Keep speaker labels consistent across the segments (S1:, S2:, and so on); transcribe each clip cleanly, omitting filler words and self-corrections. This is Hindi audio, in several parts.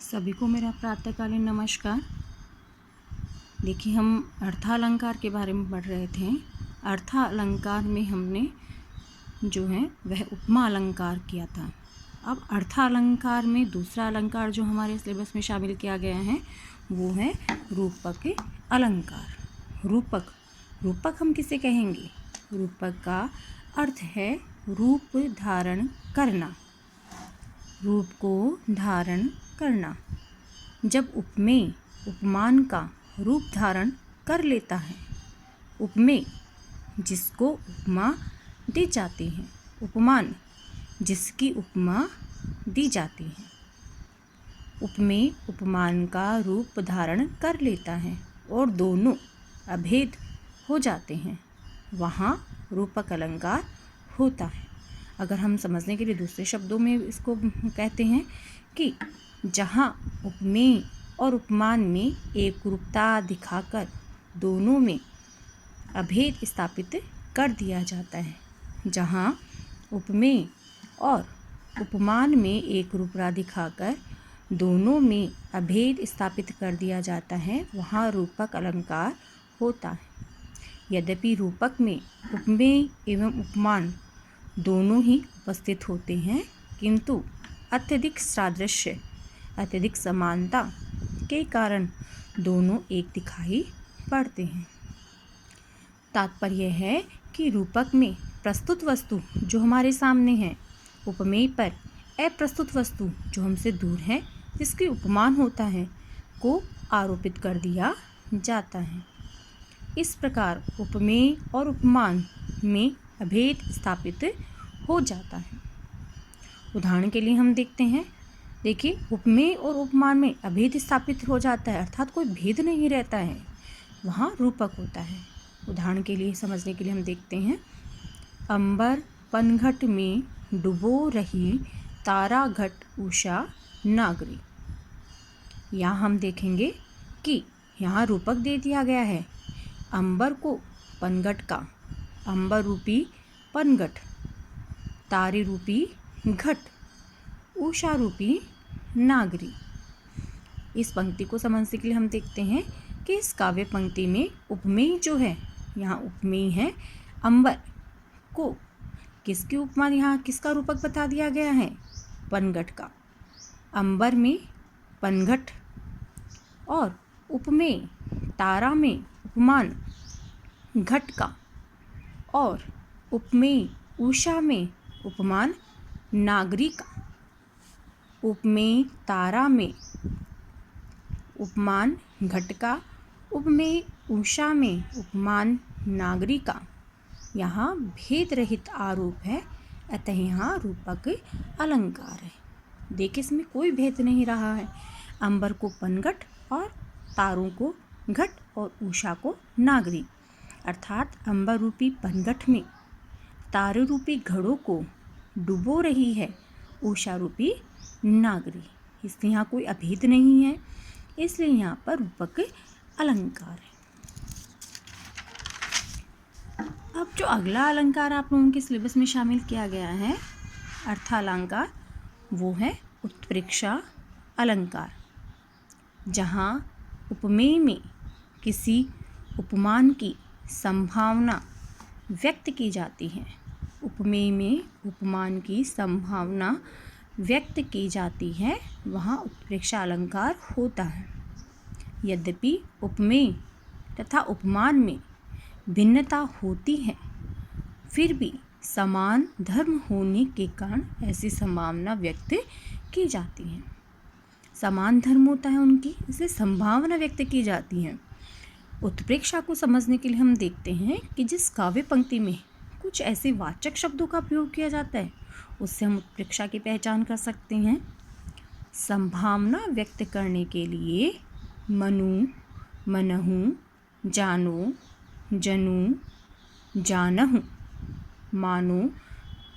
S1: सभी को मेरा प्रातःकालीन नमस्कार। देखिए, हम अर्थालंकार के बारे में पढ़ रहे थे। अर्थालंकार में हमने जो है वह उपमा अलंकार किया था। अब अर्थालंकार में दूसरा अलंकार जो हमारे सिलेबस में शामिल किया गया है वो है रूपक अलंकार। रूपक हम किसे कहेंगे? रूपक का अर्थ है रूप धारण करना, रूप को धारण करना। जब उपमेय उपमान का रूप धारण कर लेता है, उपमेय जिसको उपमा दी जाती है, उपमान जिसकी उपमा दी जाती है, उपमेय उपमान का रूप धारण कर लेता है और दोनों अभेद हो जाते हैं, वहाँ रूपक अलंकार होता है। अगर हम समझने के लिए दूसरे शब्दों में इसको कहते हैं कि जहाँ उपमेय और उपमान में एक रूपता दिखाकर दोनों में अभेद स्थापित कर दिया जाता है। जहाँ उपमेय और उपमान में एक रूपता दिखाकर दोनों में अभेद स्थापित कर दिया जाता है, वहाँ रूपक अलंकार होता है। यद्यपि रूपक में उपमेय एवं उपमान दोनों ही उपस्थित होते हैं, किंतु अत्यधिक सादृश्य, अत्यधिक समानता के कारण दोनों एक दिखाई पड़ते हैं। तात्पर्य है कि रूपक में प्रस्तुत वस्तु जो हमारे सामने है, उपमेय पर अप्रस्तुत वस्तु जो हमसे दूर है, जिसकी उपमान होता है, को आरोपित कर दिया जाता है। इस प्रकार उपमेय और उपमान में अभेद स्थापित हो जाता है। उदाहरण के लिए हम देखते हैं। देखिए, उपमेय और उपमान में अभेद स्थापित हो जाता है, अर्थात कोई भेद नहीं रहता है, वहाँ रूपक होता है। उदाहरण के लिए समझने के लिए हम देखते हैं। अंबर पनघट में डुबो रही तारा घट उषा नागरी। यहाँ हम देखेंगे कि यहाँ रूपक दे दिया गया है। अंबर को पनघट का, अंबर रूपी पनघट, तारे रूपी घट, उषा रूपी नागरी। इस पंक्ति को समझने के लिए हम देखते हैं कि इस काव्य पंक्ति में उपमेय जो है, यहाँ उपमेय है अंबर को किसकी उपमा, यहाँ किसका रूपक बता दिया गया है? पनघट का। अंबर में पनघट और उपमेय तारा में उपमान घट का और उपमेय उषा में उपमान नागरी का। उपमेय तारा में उपमान घट का, उपमेय उषा में उपमान नागरी का। यहाँ भेद रहित आरोप है, अतः यहाँ रूपक अलंकार है। देखिए, इसमें कोई भेद नहीं रहा है। अंबर को पनघट और तारों को घट और उषा को नागरी, अर्थात अंबर रूपी पनघट में तारे रूपी घड़ों को डुबो रही है उषा रूपी नागरी। इसलिए यहाँ कोई अभेद नहीं है, इसलिए यहाँ पर रूपक अलंकार है। अब जो अगला अलंकार आप लोगों के सिलेबस में शामिल किया गया है अर्थालंकार, वो है उत्प्रेक्षा अलंकार। जहाँ उपमेय में किसी उपमान की संभावना व्यक्त की जाती है, उपमेय में उपमान की संभावना व्यक्त की जाती है, वहाँ उत्प्रेक्षा अलंकार होता है। यद्यपि उपमेय तथा उपमान में भिन्नता होती है, फिर भी समान धर्म होने के कारण ऐसी संभावना व्यक्त की जाती है। समान धर्म होता है उनकी, इसलिए संभावना व्यक्त की जाती है। उत्प्रेक्षा को समझने के लिए हम देखते हैं कि जिस काव्य पंक्ति में कुछ ऐसे वाचक शब्दों का प्रयोग किया जाता है, उससे हम उत्प्रेक्षा की पहचान कर सकते हैं। संभावना व्यक्त करने के लिए मनु, मनहु, जानो, जनु, जानहु, मानो,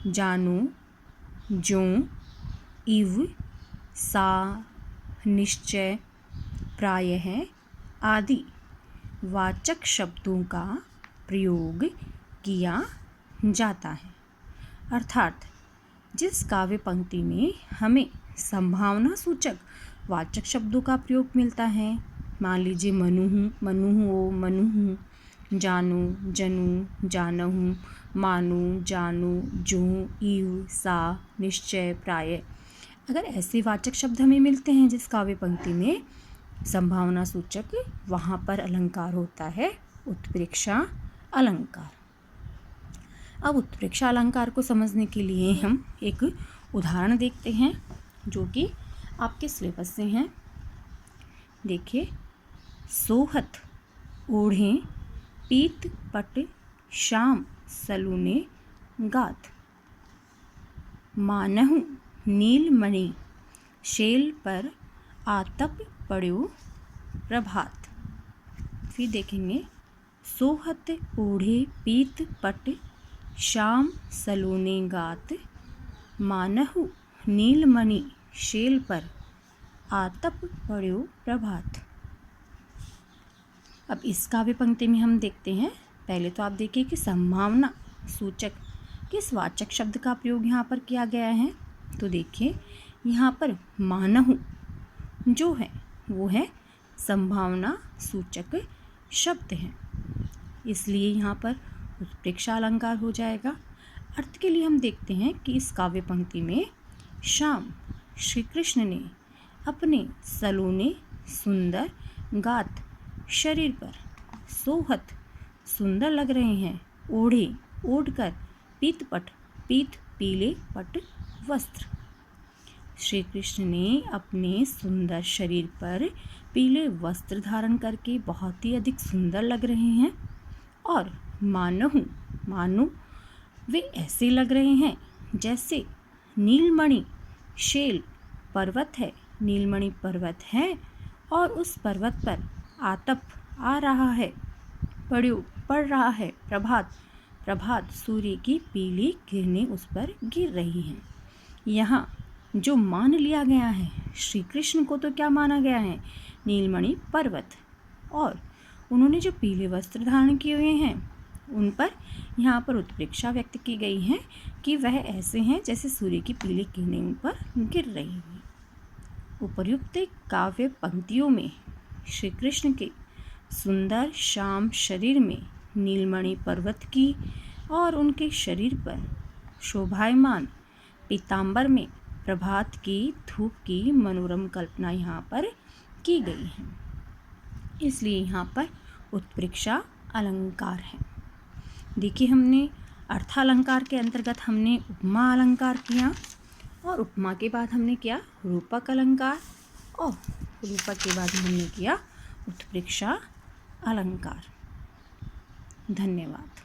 S1: जानो, ज्यों, इव, सा, निश्चय, प्रायः आदि वाचक शब्दों का प्रयोग किया जाता है। अर्थात जिस काव्य पंक्ति में हमें संभावना सूचक वाचक शब्दों का प्रयोग मिलता है। मान लीजिए मनु, मनु, जानू, जनू, जानहूँ, मानू, जानू, जो, ईव, सा, निश्चय, प्राय। अगर ऐसे वाचक शब्द हमें मिलते हैं जिस काव्य पंक्ति में संभावना सूचक, वहाँ पर अलंकार होता है उत्प्रेक्षा अलंकार। अब उत्प्रेक्षा अलंकार को समझने के लिए हम एक उदाहरण देखते हैं जो कि आपके सिलेबस से हैं। देखिए, सोहत ओढ़े पीत पट शाम सलूने गात, मानहु नीलमणि शेल पर आतप पड़्यो प्रभात। फिर देखेंगे, सोहत ओढ़े पीत पट शाम सलूने गात, मानहु नीलमणि शेल पर आतप पड़्यो प्रभात। अब इस काव्य पंक्ति में हम देखते हैं, पहले तो आप देखिए कि संभावना सूचक किस वाचक शब्द का प्रयोग यहाँ पर किया गया है। तो देखिए, यहाँ पर मानहु जो है वो है संभावना सूचक शब्द है, इसलिए यहाँ पर उत्प्रेक्षा अलंकार हो जाएगा। अर्थ के लिए हम देखते हैं कि इस काव्य पंक्ति में शाम श्री कृष्ण ने अपने सलोने सुंदर गात शरीर पर सोहत सुंदर लग रहे हैं ओढ़े ओढ़कर पीत पट पीत पीले पट वस्त्र। श्री कृष्ण ने अपने सुंदर शरीर पर पीले वस्त्र धारण करके बहुत ही अधिक सुंदर लग रहे हैं। और मानो वे ऐसे लग रहे हैं जैसे नीलमणि शेल पर्वत है, नीलमणि पर्वत है और उस पर्वत पर आतप आ रहा है, पड़ रहा है प्रभात सूर्य की पीली किरणें उस पर गिर रही हैं। यहाँ जो मान लिया गया है, श्री कृष्ण को तो क्या माना गया है, नीलमणि पर्वत, और उन्होंने जो पीले वस्त्र धारण किए हुए हैं उन पर यहाँ पर उत्प्रेक्षा व्यक्त की गई है कि वह ऐसे हैं जैसे सूर्य की पीली किरणें उन पर गिर रही हैं। उपर्युक्त काव्य पंक्तियों में श्री कृष्ण के सुंदर श्याम शरीर में नीलमणि पर्वत की और उनके शरीर पर शोभायमान पीतांबर में प्रभात की धूप की मनोरम कल्पना यहाँ पर की गई है, इसलिए यहाँ पर उत्प्रेक्षा अलंकार है। देखिए, हमने अर्थालंकार के अंतर्गत हमने उपमा अलंकार किया और उपमा के बाद हमने किया रूपक अलंकार और रूपक के बाद हमने किया उत्प्रेक्षा अलंकार। धन्यवाद।